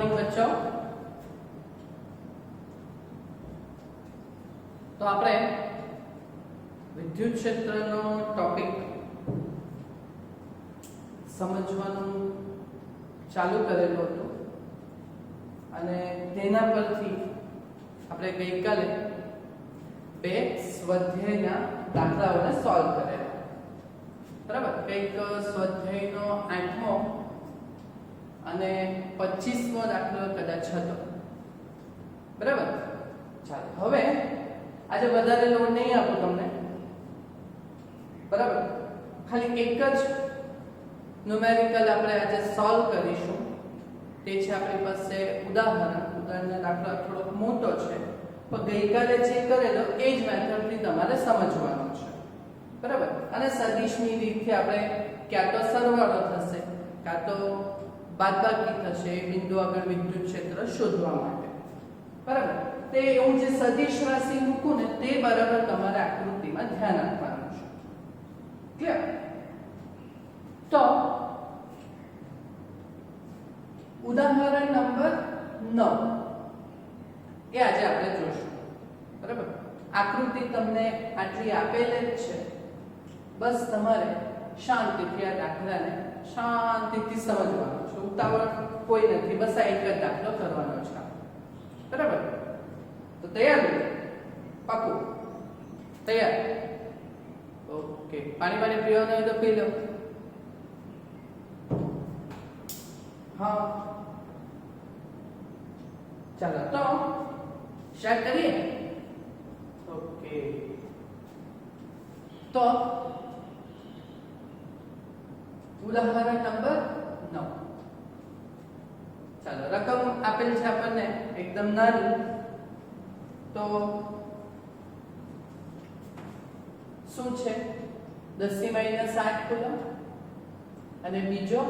Morning બચ્ચો. તો આપણે વિદ્યુત ક્ષેત્રનો ટોપિક સમજવાનું ચાલુ કરેલું હતું અને તેના પરથી આપણે ગઈકાલે બે સ્વાધ્યાયના દાખલાઓને સોલ્વ કરેલા. બરાબર, કંઈક સ્વાધ્યાયનો 8મો અને 25મો દાખલો કદાચ હતો. બરાબર, ચાલો હવે આજે વધારે લોડ નહીં આપું તમને. બરાબર, ખાલી એક જ ન્યુમેરિકલ આપણે આજે સોલ્વ કરીશું. તે છે આપણી પાસે ઉદાહરણનો દાખલો થોડોક મોટો છે, પણ ગઈકાલે જે કરેલો એ જ મેથડથી તમારે સમજવાનો છે. બરાબર, અને સદિશની રીતથી આપણે ક્યાં તો સરવાળો થશે કાં તો બાદબાકી થશે બિંદુ આગળ વિદ્યુત ક્ષેત્ર શોધવા માટે. બરાબર, તે હું જે સદિશ રાશિ મૂકું ને તે બરાબર તમારે આકૃતિમાં ધ્યાન આપવાનું છે. ક્લિયર? તો ઉદાહરણ નંબર 9 એ આજે આપણે જોઈશું. બરાબર, આકૃતિ તમને આટલી આપેલી જ છે, બસ તમારે શાંતિથી આ દાખલાને શાંતિથી સમજવાનો છે. ઉતાવળ કોઈ નથી, બસ આ એક જ દાખલો કરવાનો છે. બરાબર, તો તૈયાર? પાકું તૈયાર? ઓકે, પાણી પીવાનું હોય તો પી લો. હા, ચાલો તો સ્ટાર્ટ કરીએ. ઓકે, તો ઉદાહરણ નંબર 9. ચાલો, રકમ આપેલ છે આપણને એકદમ નાની. તો શું છે? 10⁻8 કુલમ અને બીજો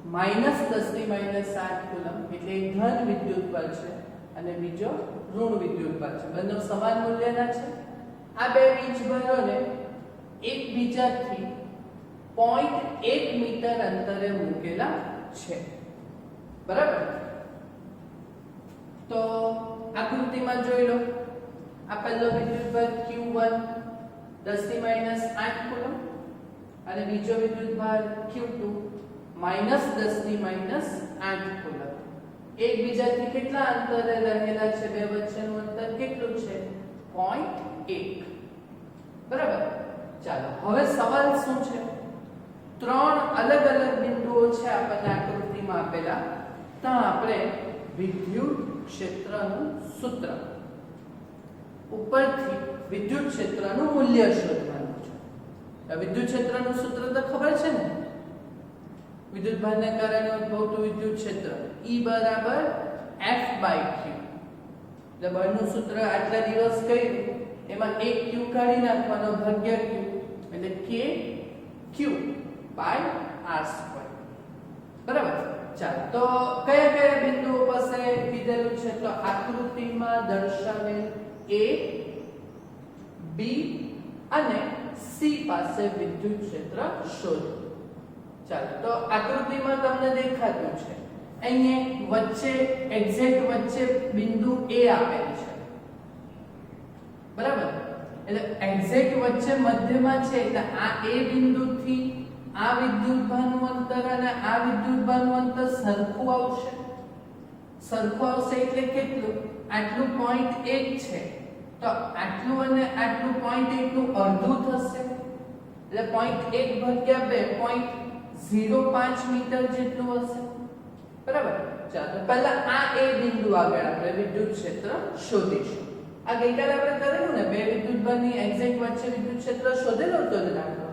-10⁻8 કુલમ, એટલે એક ધન વિદ્યુત બળ છે અને બીજો ઋણ વિદ્યુત બળ છે. બંને સમાન મૂલ્યના છે. આ બે વીજભારોને એકબીજાથી 0.1 મીટર અંતરે મૂકેલા છે. બરાબર, તો આકૃતિમાં જોઈ લો. આ પહેલો વિદ્યુતભાર Q1 10⁻8 કુલમ અને બીજો વિદ્યુતભાર Q2 -10⁻8 કુલમ. એકબીજાથી કેટલા અંતરે રહેલા છે? બે વચ્ચેનું અંતર કેટલું છે? 0.1. બરાબર, ચાલો હવે સવાલ શું છે? ત્રણ અલગ અલગ બિંદુઓ છે આપણને આકૃતિમાં આપેલા. ત્યાં આપણે વિદ્યુત ક્ષેત્રનું સૂત્ર ઉપરથી વિદ્યુત ક્ષેત્રનું મૂલ્ય શોધવાનું છે. વિદ્યુત ક્ષેત્રનું સૂત્ર તો ખબર છે ને? વિદ્યુતભારને કારણે ઉદ્ભવતું વિદ્યુત ક્ષેત્ર E બરાબર F/Q. એટલે બળનું સૂત્ર આટલા દિવસ કર્યું, એમાં એક Q કાઢી નાખવાનો, ભાગ્યા Q, એટલે KQ/R². બરાબર, ચાલો તો કયા કયા બિંદુઓ પાસે કીધેલું છે? તો આકૃતિમાં દર્શાવેલ A, B અને C પાસે વિદ્યુત ક્ષેત્ર શોધો. ચાલો, તો આકૃતિમાં તમને દેખાતું છે અહીંયા વચ્ચે એક્ઝેક્ટ વચ્ચે બિંદુ A આપેલ છે. બરાબર, એટલે એક્ઝેક્ટ વચ્ચે મધ્યમાં છે. એટલે આ A બિંદુથી આ વિદ્યુતભારનું અંતર અને આ વિદ્યુતભારનું અંતર સરખું આવશે. સરખું આવશે એટલે કેટલું? આટલું 0.1 છે, તો આટલું અને આટલું 0.1 નું અડધું થશે. એટલે 0.1 ભાગ્યા 2 0.05 મીટર જેટલું હશે. બરાબર, ચાલો પહેલા આ A બિંદુ આગળ આપણે વિદ્યુત ક્ષેત્ર શોધીશું. આ ગઈકાલે આપણે કરેલું ને, બે વિદ્યુતભારની એક્ઝેક્ટ વચ્ચે વિદ્યુત ક્ષેત્ર શોધેલો હતો ને દાખલો.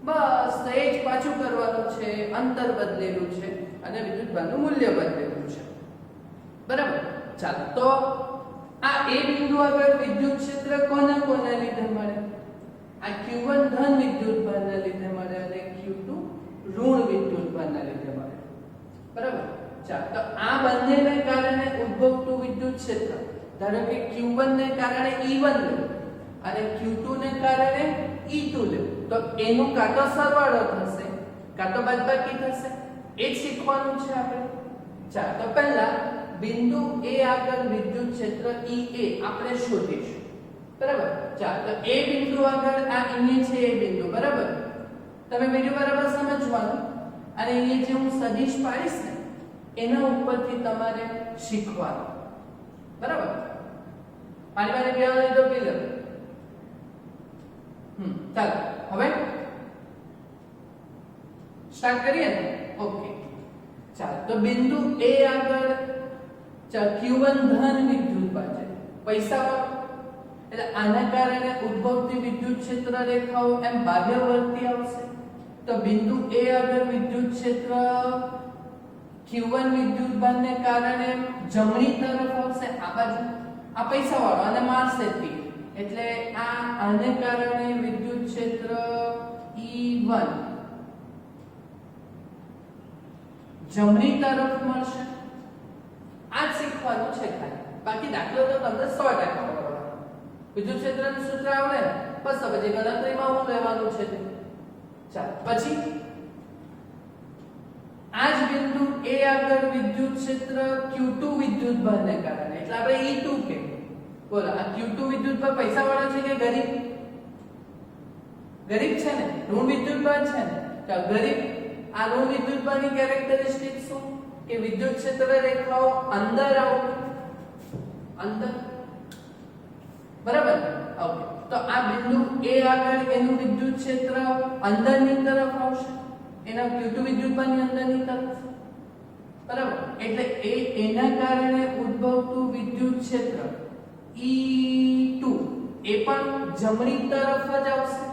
બસ એ જ પાછું કરવાનું છે. અંતર બદલેલું છે અને વિદ્યુતભારનું મૂલ્ય બદલેલું છે. બરાબર, ચાલો તો આ A બિંદુ આગળ વિદ્યુત ક્ષેત્ર કોના લીધે મળે? આ Q1 ધન વિદ્યુતભારના લીધે મળે અને Q2 ઋણ વિદ્યુતભારના લીધે મળે. બરાબર, ચાલો તો આ બંનેને કારણે ઉદ્ભવતું વિદ્યુત ક્ષેત્ર, ધારો કે Q1 ને કારણે E1 લે અને Q2 ને કારણે E2 લે, તો એનું કાં તો સરવાળો થશે કાં તો બાદબાકી થશે. એ જ શીખવાનું છે આપણે. ચાલો તો પહેલા બિંદુ A આગળ વિદ્યુત ક્ષેત્ર EA આપણે શોધીશું બરાબર ચાલો તો A બિંદુ આગળ આ અહીંયા છે A બિંદુ બરાબર તમે વિડિયો બરાબર સમજવાનું અને અહીંયા જે હું સદિશ પાડીશ ને એના ઉપરથી તમારે શીખવાનું બરાબર પાણી પીવાનું તો પી લો ચાલો હવે સ્ટાર્ટ કરીએ ને ઓકે ચાલો તો બિંદુ A આગળ Q1 ધન વિદ્યુતભાર છે પૈસા એટલે આના કારણે ઉદ્ભવતી વિદ્યુત ક્ષેત્ર રેખાઓ એમ બાહ્યવર્તી આવશે તો બિંદુ A આગળ વિદ્યુત ક્ષેત્ર Q1 વિદ્યુતભારને કારણે જમણી તરફ આવશે આ બાજુ આ પૈસા વાળો અને મારશે તીર એટલે આને કારણે વિદ્યુત ક્ષેત્ર E1 જમણી તરફ મળશે આ શીખવાનું છે ખાલી બાકી દાખલો તો તમને 100% આવડવાનો વિદ્યુત ક્ષેત્રનું સૂત્ર આવડે બસ પછી ગણતરીમાં હું લેવાનું છે ચાલો પછી આ જ બિંદુ A આગળ વિદ્યુત ક્ષેત્ર Q2 વિદ્યુતભારને કારણે એટલે આપણે E2 કે બોલો આ Q2 વિદ્યુતભાર પૈસા વાળો છે કે ગરીબ ગરીબ છે ને ઋણ વિદ્યુતભાર છે ને તો ગરીબ આ ઋણ વિદ્યુતભારની કેરેક્ટરિસ્ટિક શું કે વિદ્યુત ક્ષેત્ર રેખાઓ અંદર આવશે અંદર બરાબર ઓકે તો આ બિંદુ A આગળ એનું વિદ્યુત ક્ષેત્ર અંદરની તરફ આવશે એના Q2 વિદ્યુતભારની અંદરની તરફ બરાબર એટલે એના કારણે ઉદ્ભવતું વિદ્યુત ક્ષેત્ર E2 એ પણ જમણી તરફ જ આવશે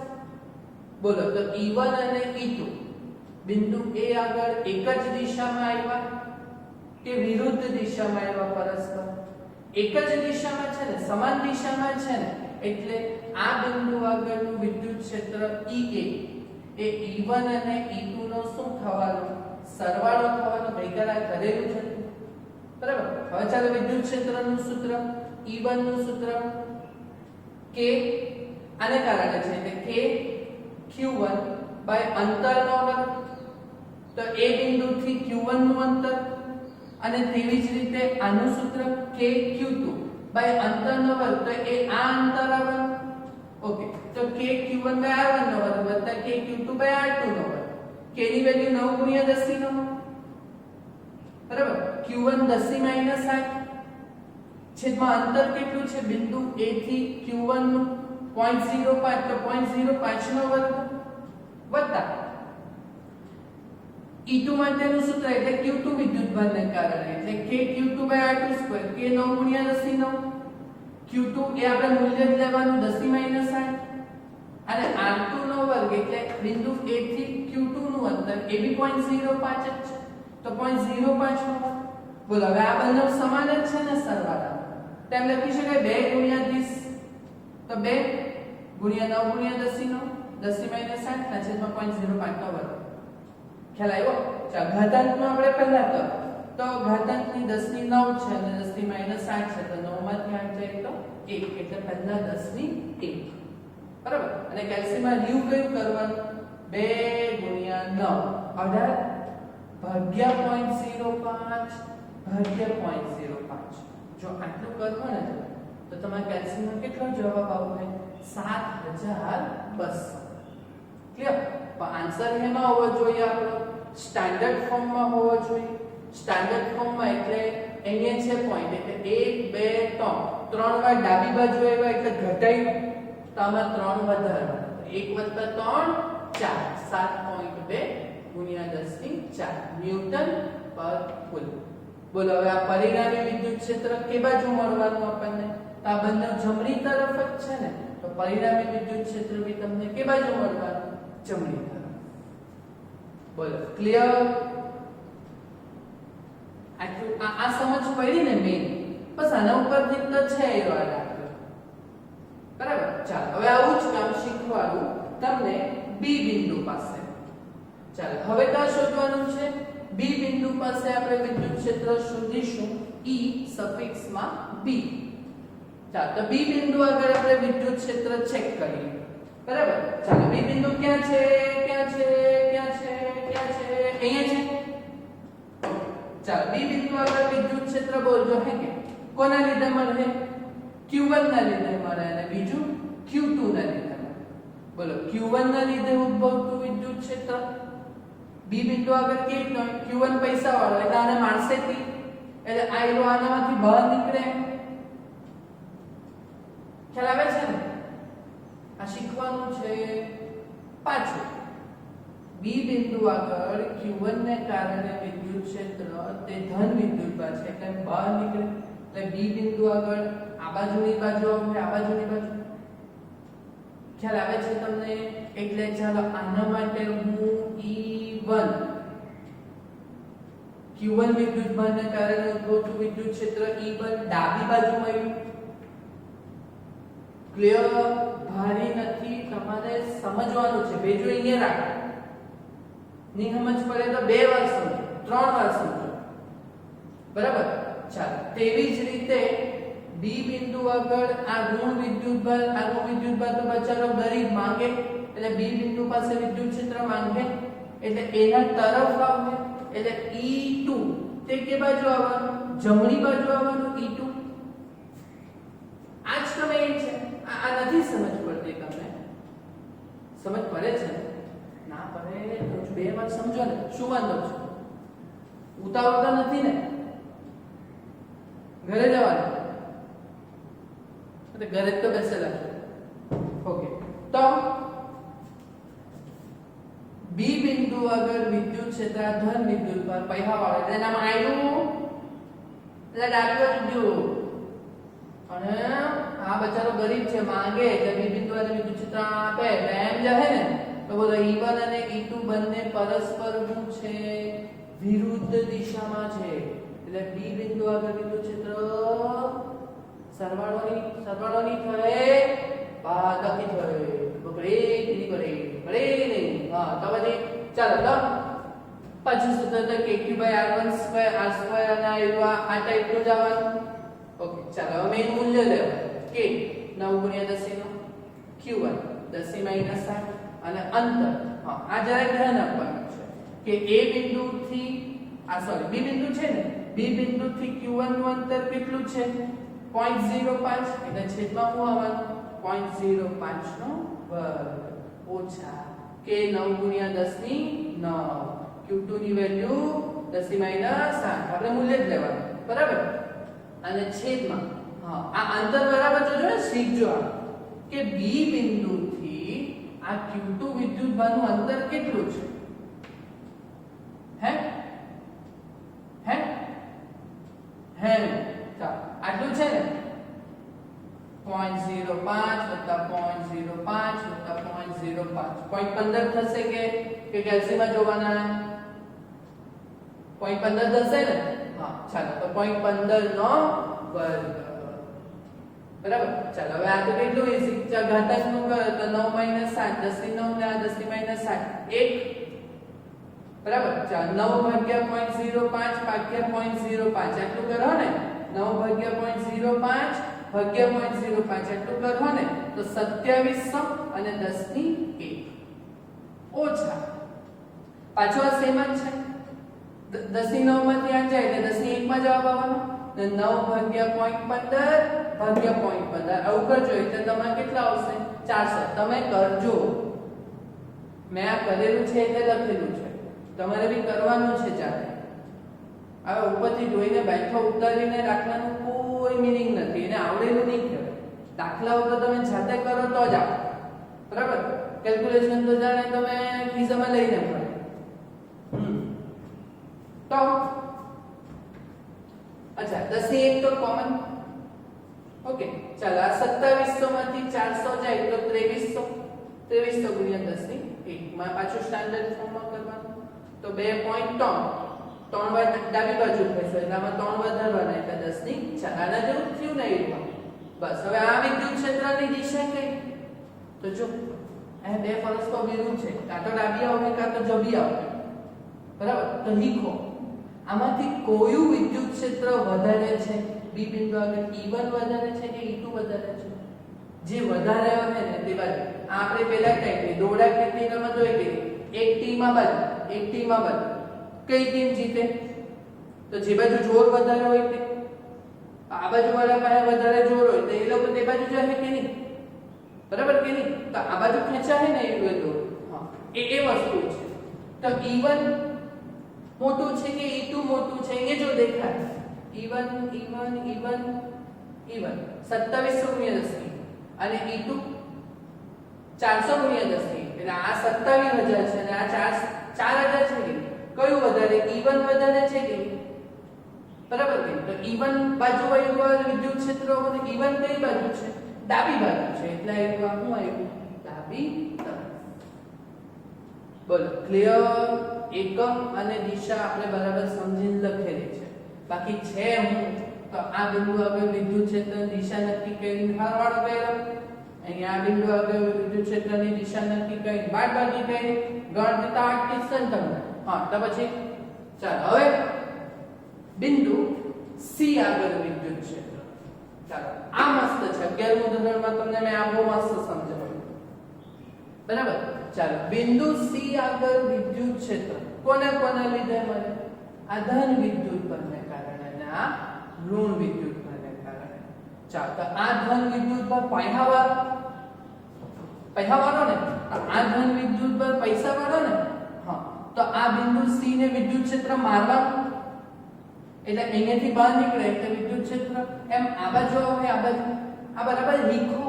બોલો તો E1 અને E2 બિંદુ A આગળ એક જ દિશામાં આવ્યા કે વિરુદ્ધ દિશામાં આવ્યા પરસ્પર એક જ દિશામાં છે ને સમાન દિશામાં છે ને એટલે આ બિંદુ આગળનું વિદ્યુત ક્ષેત્ર EA એ E1 અને E2 નો શું થવાનો સરવાળો થવાનો ગઈકાલે કરેલું છે બરાબર હવે ચાલો વિદ્યુત ક્ષેત્રનું સૂત્ર E1 નું સૂત્ર k આને કારણે છે એટલે k Q1 બાય અંતરનો વર્ગ તો A બિંદુથી Q1 નું અંતર અને તેવી જ રીતે આનું સૂત્ર k Q2 બાય અંતરનો વર્ગ તો એ આ અંતર આવે ઓકે તો k Q1 બાય R1 નો વર્ગ વત્તા k Q2 બાય R2 નો વર્ગ k ની વેલ્યુ 9 ગુણ્યા 10 ની 9 બરાબર Q1 10 ની માઈનસ 8 છેદમાં અંતર કેટલું છે બિંદુ A થી Q1 નું 0.05 તો 0.05 નો વર્ગ વત્તા E2 માટેનું સૂત્ર એટલે Q2 વિદ્યુતભારને કારણે એટલે k Q2 R2 square k 9 ગુણ્યા 10 ની 9 Q2 એ આપણે મૂલ્ય જ લેવાનું 10 ની માઈનસ 8 અને R2 નો વર્ગ એટલે બિંદુ A થી Q2 નું અંતર એ બી 0.05 જ છે તો 0.05 નો વર્ગ બોલો હવે આ બંને સમાન જ છે ને સરવાળા તેમ લખી શકાય 2 ગુણ્યા 30 તો 2 ગુણ્યા 9 ગુણ્યા 10 ની 9 10 ની માઈનસ 8 ના છેદમાં 0.05 નો વર્ગ ખ્યાલ આવ્યો ચાલ ઘાતાંકનો આપણે પહેલા કરો તો ઘાતાંકની 10 ની 9 છે અને 10 ની માઈનસ 8 છે તો 9 માંથી 8 જાય તો 1 એટલે પહેલા 10 ની 1 બરાબર અને કેલ્શિયમમાં લ્યુ કયું કરવાનું 2 ગુણ્યા 9 18 ભાગ્યા 0.05 જો આટલું કરો ને તો તમારા કેલ્શિયમનો કેટલો જવાબ આવશે 7200 ક્લિયર પણ આન્સર એમાં હોવો જોઈએ આપણો સ્ટાન્ડર્ડ ફોર્મમાં હોવો જોઈએ સ્ટાન્ડર્ડ ફોર્મમાં એટલે અહીંયા છે પોઈન્ટ એટલે 1 2 3 ત્રણ વાર ડાબી બાજુ આવ્યા એટલે ઘટાઈ તો આમાં 3 વધારવા 1 + 3 4 7.2 ગુણ્યા 10 ની 4 ન્યૂટન પર કુલમ બોલો હવે આ પરિણામી વિદ્યુત ક્ષેત્ર કે બાજુ મળવાનું આપણને તો આ બંને જમણી તરફ જ છે ને તો પરિણામી વિદ્યુત ક્ષેત્ર બી તમને કે બાજુ મળવાનું જમણી તરફ બોલો ક્લિયર આ સમજ પડી ને મેન બસ આના ઉપરથી તો છે એ વાત બરાબર ચાલો હવે આવું જ કામ શીખવાનું તમને બી બિંદુ પાસે ચાલો હવે કા શોધવાનું છે બી બિંદુ પાસે આપણે વિદ્યુત ક્ષેત્ર શોધીશું E સફિક્સ માં બી ચાલો તો બી બિંદુ આગળ આપણે વિદ્યુત ક્ષેત્ર ચેક કરીએ બરાબર ચાલો બી બિંદુ ક્યાં છે ક્યાં છે ક્યાં છે ક્યાં છે અહીંયા છે ચાલો બી બિંદુ આગળ વિદ્યુત ક્ષેત્ર બોલજો હે કે કોના લીધે મળે q1 ના લીધે મળે અને બીજું q2 ના લીધે મળે બોલો q1 ના લીધે ઉદ્ભવતું વિદ્યુત ક્ષેત્ર બી બિંદુ આગળ કેવી હોય q1 પૈસા વાળો એટલે આને મારશે થી એટલે આ એરો આનામાંથી બહાર નીકળે ખ્યાલ આવે છે ને આ શીખવાનું છે પાછું બી બિંદુ આગળ q1 ને કારણે વિદ્યુત ક્ષેત્ર તે ધન વિદ્યુતભાર છે એટલે બહાર નીકળે એટલે બી બિંદુ આગળ આ બાજુની બાજુ આવે આ બાજુની બાજુ ખ્યાલ આવે છે તમને એટલે ચાલો આના માટે હું E1 q1 વિદ્યુતભારને કારણે ઉદ્ભવતું વિદ્યુત ક્ષેત્ર E1 ડાબી બાજુ મળ્યું ક્લિયર ભારી નથી તમારે સમજવાનું છે બેજો અહીંયા રાખો ની સમજ પડે તો બે વાર સમજો ત્રણ વાર સમજો બરાબર ચાલો તેવી જ રીતે બી બિંદુ આગળ આ ઋણ વિદ્યુતભાર તો બચારો ગરીબ માંગે એટલે બી બિંદુ પાસે વિદ્યુત ક્ષેત્ર માંગે એટલે એના તરફ આવે એટલે E2 તે કે બાજુ આવવાનું જમણી બાજુ આવવાનું E2 આજ તમે એ છે આ નથી સમજ પડતી તમને સમજ પડે છે ના પડે તો બે વાર સમજો ને શું વાંધો છે ઉતાવળતા નથી ને ઘરે જવાનું એટલે ઘરે તો બેસેલા છે ઓકે તો બી બિંદુ આગળ વિદ્યુત ક્ષેત્ર ધન વિદ્યુતભાર પૈહા વાળો એટલે એનામાં આવ્યું એટલે ડાબી બાજુ ગયું અને આ બચારો ગરીબ છે માંગે એટલે બી બિંદુ આગળ વિદ્યુત ક્ષેત્ર આપે એટલે એમ જશે ને તો બોલો E1 અને E2 બંને પરસ્પર શું છે વિરુદ્ધ દિશામાં છે એટલે બી બિંદુ આગળ વિદ્યુત ક્ષેત્ર સરવાળોની થાય બાદબાકી થાય બગડે નહીં હા તો પછી ચાલો તો પછી સૂત્ર તો kq/r1² r² અને આ ટાઈપનું જ આવવાનું ઓકે ચાલો હવે મેઈન મૂલ્ય લેવું k 9 × 10 નો q1 10 - 60 અને અંતર હા આ જરા ધ્યાન આપવાનું છે કે a બિંદુથી બી બિંદુ છે ને બી બિંદુથી q1 નું અંતર કેટલું છે 0.05 એટલે છેદમાં શું આવવાનું 0.05 નો વર્ગ ઓછા k 9 × 10 ની 9 q2 ની વેલ્યુ 10 - 60 આપણે મૂલ્ય જ લેવાનું બરાબર અને છેદમાં હા આ અંતર બરાબર જોજો ને શીખજો આ કે બી બિંદુથી આ q2 વિદ્યુતભારનું અંતર કેટલું છે હે ચાલો આટલું છે ને 0.05 0.15 થશે કે કેલ્સીમાં જોવાના 0.15 થશે ને હા ચાલો તો 0.15 નો વર્ગ બરાબર ચાલો હવે આ તો કેટલું ઈઝી ઘાતાંકનું કરો તો 9 - 7 10 ની 9 ને આ 10 ની -7 1 બરાબર ચાલો 9 ભાગ્યા 0.05 ભાગ્યા 0.05 આટલું કરો ને 9 ભાગ્યા 0.05 ભાગ્યા 0.05 આટલું કરો ને તો 2700 અને 10 ની 1 ઓછા પાછો આ સેમ જ છે 10 ની 9 માંથી આ જાય એટલે 10 ની 1 માં જવાબ આવવાનો તો 9 ભાગ્યા 0.15 ભાગ્યા 0.15 આવું કરજો એટલે તમારે કેટલા આવશે 400 તમે કરજો મેં આ કરેલું છે એટલે લખેલું છે તમારે બી કરવાનું છે ચાલે હવે ઉપરથી જોઈને બેઠો ઉતારીને દાખલાનું કોઈ મીનિંગ નથી એને આવડેલું નહીં કહેવાય દાખલાઓ તો તમે જાતે કરો તો જ આવે બરાબર કેલ્ક્યુલેશન તો જાણે તમે ખિસ્સામાં લઈને પડે તો અચ્છા 10 ની 1 તો કોમન ઓકે ચાલો આ 2700 માંથી 400 જાય તો 2300 × 10 ની 1 માં પાછું સ્ટાન્ડર્ડ ફોર્મમાં કરવાનું તો 2.3 વાર ડાબી બાજુ થશે એટલે આમાં 3 વધારવાના એટલે 10 ની 4 આના જેવું થયું નહીં બસ હવે આ વિદ્યુત ક્ષેત્રની દિશા કઈ તો જો આ બે પરસ્પર વિરુદ્ધ છે કાં તો ડાબી આવે કાં તો જમણી આવે બરાબર તો લીખો આમાંથી કયું વિદ્યુત ક્ષેત્ર વધારે છે બી બિંદુ આગળ E1 વધારે છે કે E2 વધારે છે જે વધારે આવે ને તે બાજુ આપણે પહેલા ટાઈપની દોડા ખેતીમાં જોઈ ગઈ એક ટીમમાં બાજુ કઈ ટીમ જીતે તો જે બાજુ જોર વધારે હોય તે આ બાજુ વાળા પાસે વધારે જોર હોય તો એ લોકો તે બાજુ જશે કે નહીં, બરાબર કે નહીં? તો આ બાજુ ખેંચાય ને એ બધું એ વસ્તુ છે. તો E1 મોટું છે કે E2 મોટું છે એ જો દેખાય. E1 2700 ગુણ્યા 10 અને E2 400 ગુણ્યા 10 એટલે આ 27000 છે અને આ 4000 છે કે કયું વધારે? E1 વધારે છે કે, બરાબર કે? તો E1 બાજુ વાળું વિદ્યુત ક્ષેત્ર અને E1 કઈ બાજુ છે? ડાબી બાજુ છે એટલે આ શું આવ્યું? ડાબી તરફ. બોલો ક્લિયર? એકમ અને દિશા આપણે બરાબર સમજીને લખેલી છે. બાકી છે હું તો આ બિંદુ આગળ વિદ્યુત ક્ષેત્રની દિશા નક્કી કરીને સરવાળો કર્યો, અહીંયા આ બિંદુ આગળ વિદ્યુત ક્ષેત્રની દિશા નક્કી કરીને બાદબાકી કરી ગણતરી તો 8 કિસ્સન તમને. હા તો પછી ચાલો હવે બિંદુ C આગળ વિદ્યુત ક્ષેત્ર. ચાલો આ મસ્ત છે. 11મું ધોરણમાં તમને મેં આ બહુ મસ્ત સમજાવ્યું, બરાબર? ચાલો બિંદુ C આગળ વિદ્યુત ક્ષેત્ર કોને લીધે મળે? આ ધન વિદ્યુત બળને કારણે અને આ ઋણ વિદ્યુત બળને કારણે. ચાલો તો આ ધન વિદ્યુત બળ પૈસાવાળો ને, આ ધન વિદ્યુત બળ પૈસાવાળો ને. હા તો આ બિંદુ C ને વિદ્યુત ક્ષેત્ર મારવાનું એટલે અહીંયાથી બહાર નીકળે એટલે વિદ્યુત ક્ષેત્ર એમ આ બાજુ આવે, આ બાજુ આ બરાબર લીખો.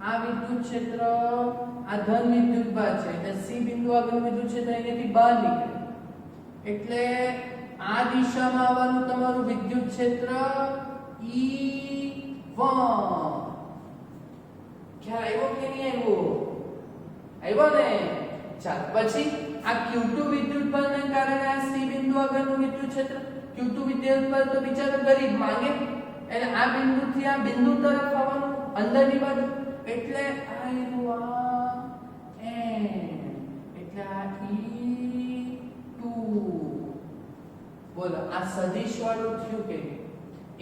આ વિદ્યુત ક્ષેત્ર આ ધન વિદ્યુત બળ છે એટલે C બિંદુ આગળ વિદ્યુત ક્ષેત્ર અહીંયાથી બહાર નીકળે એટલે આ દિશામાં આવવાનું તમારું વિદ્યુત ક્ષેત્ર E1. ખ્યાલ આવ્યો કે નહીં આવ્યો? આવ્યો ને. ચાલ પછી આ Q2 વિદ્યુત બળને કારણે આ C બિંદુ આગળનું વિદ્યુત ક્ષેત્ર Q2 વિદ્યુત બળ તો બિચારો ગરીબ માંગે એટલે આ બિંદુથી આ બિંદુ તરફ આવવાનું અંદરની બાજુ એટલે આવ્યું આ N એટલે આ E2. બોલો આ સદિશ વાળું થયું કે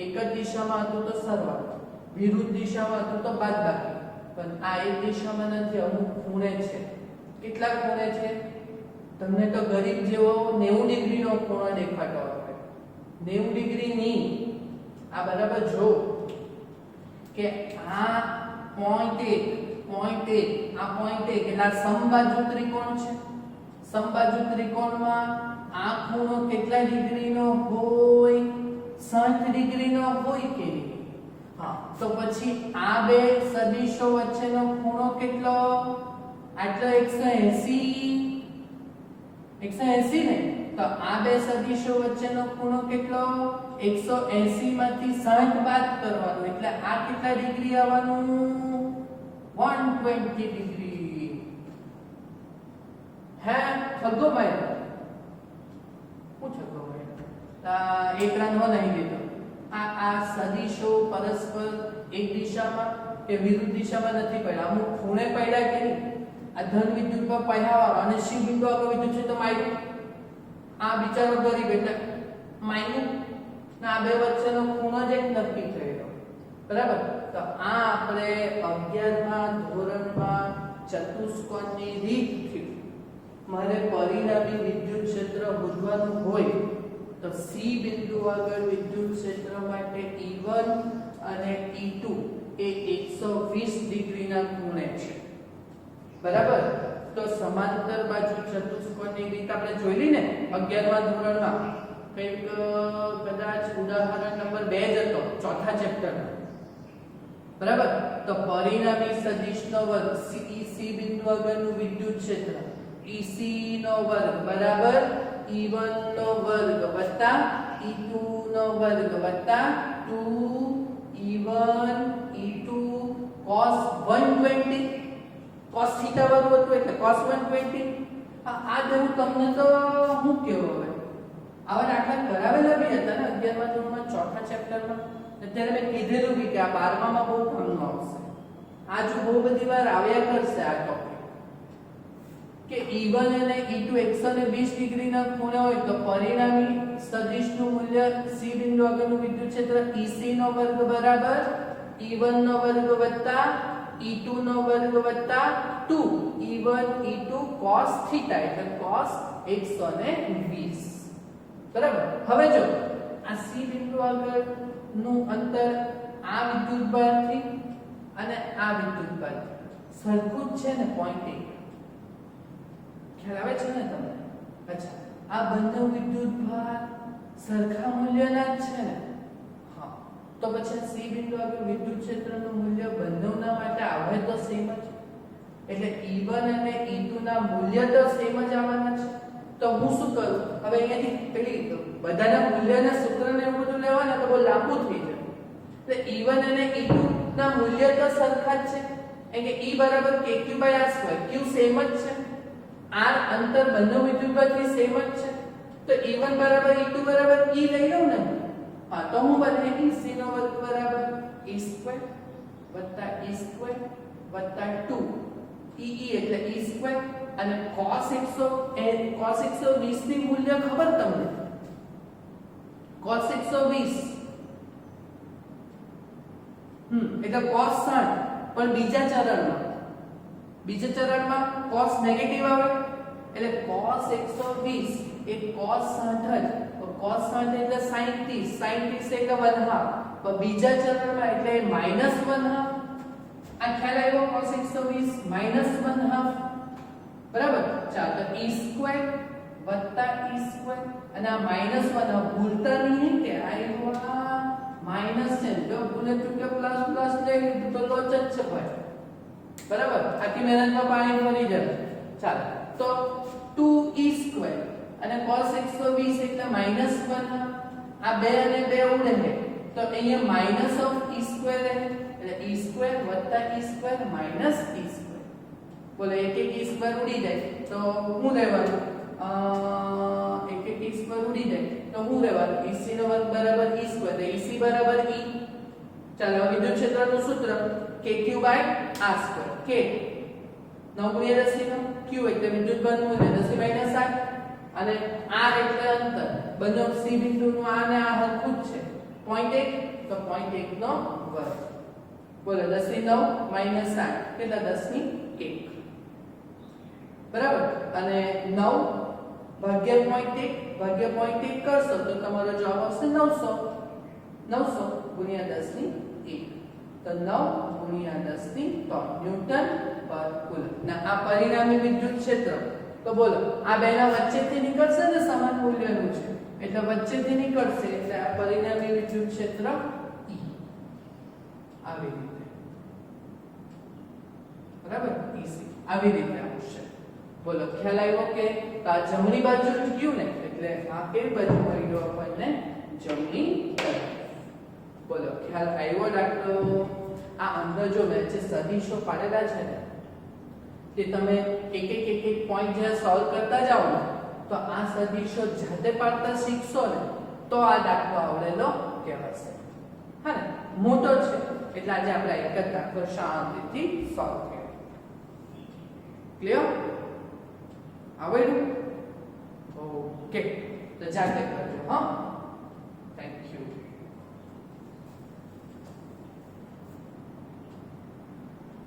એક જ દિશામાં હતું તો સરવાળો, વિરુદ્ધ દિશામાં હતું તો બાદબાકી, પણ આ એક દિશામાં નથી, અમુક ખૂણે છે. કેટલા ખૂણે છે? તમને તો ગરીબ જેવો 90 ડિગ્રીનો ખૂણો દેખાતો હોય. 90 ડિગ્રી ની આ બરાબર જો કે આ પોઈન્ટ 1 આ પોઈન્ટ 1 એટલે સમબાજુ ત્રિકોણ છે. સમબાજુ ત્રિકોણમાં આ ખૂણો કેટલા ડિગ્રીનો હોય? 60 ડિગ્રીનો હોય કે નહીં? હા તો પછી આ બે સદિશો વચ્ચેનો ખૂણો કેટલો? આટલો 180 ને. તો આ બે સદિશો વચ્ચેનો ખૂણો કેટલો? 180 માંથી 60 બાદ કરવાનો એટલે આ કેટલા ડિગ્રી આવવાનું? 120 ડિગ્રી. હે છગ્ગો માર્યો? હું છગ્ગો માર્યો? એક રન હો નહીં લીધો. આ સદિશો પરસ્પર એક દિશામાં કે વિરુદ્ધ દિશામાં નથી પડ્યા, અમુક ખૂણે પડ્યા કે નહીં? આ ધન વિદ્યુત પર પહેરાવાનો અને C બિંદુ આગળ વિદ્યુત છે તો માર્યું. આ બિચારો ગરીબ એટલે માર્યું ને આ બે વચ્ચેનો ખૂણો જ એક નક્કી થયેલો, બરાબર? તો આ આપણે 11મા ધોરણમાં ચતુષ્કોણની રીતથી મારે પરિણામી વિદ્યુત ક્ષેત્ર શોધવાનું હોય તો C બિંદુ આગળ વિદ્યુત ક્ષેત્ર માટે E1 અને E2 એ 120 ડિગ્રીના ખૂણે છે, બરાબર? તો સમાંતર બાજુ ચતુષ્કોણની રીત આપણે જોઈલી ને 11મા ધોરણમાં, કંઈક કદાચ ઉદાહરણ નંબર 2 જ હતો ચોથા ચેપ્ટરમાં, બરાબર? તો પરિણામી સદિશનો વર્ગ C બિંદુ આગળનું વિદ્યુત ક્ષેત્ર EC નો વર્ગ બરાબર E1 નો વર્ગ વત્તા E2 નો વર્ગ વત્તા 2E1 E2 cos 120 cos theta વર્ગ હતું એટલે cos 120. આ જેવું તમને તો હું કેવો હવે આવા દાખલા કરાવેલા બી હતા ને 11મા ધોરણમાં ચોથા ચેપ્ટરમાં. અત્યારે મેં કીધેલું બી કે આ 12મામાં બહુ કામનું આવશે. આ જો બહુ બધી વાર આવ્યા કરશે આ ટોપિક કે E1 અને E2 120 ડિગ્રીના ખૂણે હોય તો પરિણામી સદિશનું મૂલ્ય C બિંદુ આગળનું વિદ્યુત ક્ષેત્ર EC નો વર્ગ બરાબર E1 નો વર્ગ વત્તા E2 નો વર્ગ વત્તા 2E1 E2 cos θ એટલે cos 120. બરાબર. હવે જો આ સી બિંદુ આગળનું અંતર આ વિદ્યુતભારથી અને આ વિદ્યુતભારથી સરખું જ છે ને, 0.1. ખ્યાલ આવે છે ને તમને? અચ્છા, આ બંને વિદ્યુતભાર સરખા મૂલ્યના જ છે ને? હા. તો પછી સી બિંદુ આગળ વિદ્યુત ક્ષેત્રનું મૂલ્ય બંનેના માટે આવે તો સેમ જ. એટલે E1 અને E2 ના મૂલ્ય તો સેમ જ આવવાના છે. તો હું શું કરું? હવે અહીંયાથી પેલી બધાના મૂલ્યના સૂત્રને એવું બધું લેવાના તો બહુ લાંબુ થઈ જાય. એટલે E1 અને E2 ના મૂલ્ય તો સરખા જ છે. એટલે E બરાબર kq/r², q સેમ જ છે. r અંતર બંને વિદ્યુતભારથી સેમ જ છે. તો E1 બરાબર E2 બરાબર E લઈ લઉં ને. હા, તો હું બને EC નો વર્ગ બરાબર E² + E² + 2 EE એટલે E² અને cos 120 ની મૂલ્ય ખબર તમને? cos 120 એટલે cos 60, પણ બીજા ચરણમાં cos નેગેટિવ આવે એટલે cos 120 એ cos 60 જ. તો cos 60 એટલે sin 30 એટલે 1/2, પણ બીજા ચરણમાં એટલે -1/2. આ ખ્યાલ આવ્યો? cos 120 -1/2 બરાબર. ચાલો, તો E² + E² અને આ -1/2 ભૂલતા નહીં કે આવ્યા માઈનસ છે. જો ભૂલે ચૂકે પ્લસ લઈ લીધું તો લોચ જ છે ભાઈ. બરાબર. આખી મહેનતમાં પાણી ફરી જાય. ચાલો, તો 2E² અને cos 120 એટલે -1/2. આ 2 અને 2 ઉડે છે તો અહીંયા -E² રહે એટલે E² + E² -E². બોલે એક E² ઉડી જાય તો શું રહેવાનું? એક E² ઉડી જાય તો શું રહેવાનું? EC નો વર્ગ બરાબર E² તો EC બરાબર E. ચાલો, વિદ્યુત ક્ષેત્રનું સૂત્ર kq/r². k 9 × 10⁻⁹ q એટલે વિદ્યુતભારનું મૂલ્ય 10⁻⁷ અને r એટલે અંતર. બંને સી બિંદુનું આ ને આ હરખું જ છે. 0.1 તો 0.1 નો વર્ગ. બોલો 10⁻⁷ કેટલા? 10⁻1. બરાબર. અને 9 ભાગ્યા 0.1 કરશો તો તમારો જવાબ આવશે 900. 900 ગુણ્યા 10⁻1 તો 9 ગુણ્યા 10⁻3 ન્યૂટન પર કુલમ. ના આ પરિણામી વિદ્યુત ક્ષેત્ર તો બોલો આ બેના વચ્ચેથી નીકળશે ને, સમાન મૂલ્યનું છે એટલે વચ્ચેથી નીકળશે એટલે આ પરિણામી વિદ્યુત ક્ષેત્ર E આવી રીતે. બરાબર. EC આવી રીતે આવશે. બોલો ખ્યાલ આવ્યો કે આ જમણી બાજુ ગયું ને એટલે આ કેવી બાજુ મળી ગયો આપણને? જમણી તરફ. બોલો ખ્યાલ આવ્યો દાખલો? આ અંદર જો મેં જે સદિશો પાડેલા છે ને તે તમે એક પોઈન્ટ જે સોલ્વ કરતા જાઓ ને તો આ સદિશો જાતે પાડતા શીખશો ને તો આ દાખલો આવડેલો કહેવાશે. હા ને, મોટો છે એટલે આજે આપણે એક જ દાખલો શાંતિથી સોલ્વ કર્યો. ક્લિયર? આવડ્યું? ઓકે, તો જાતે કરજો. હા.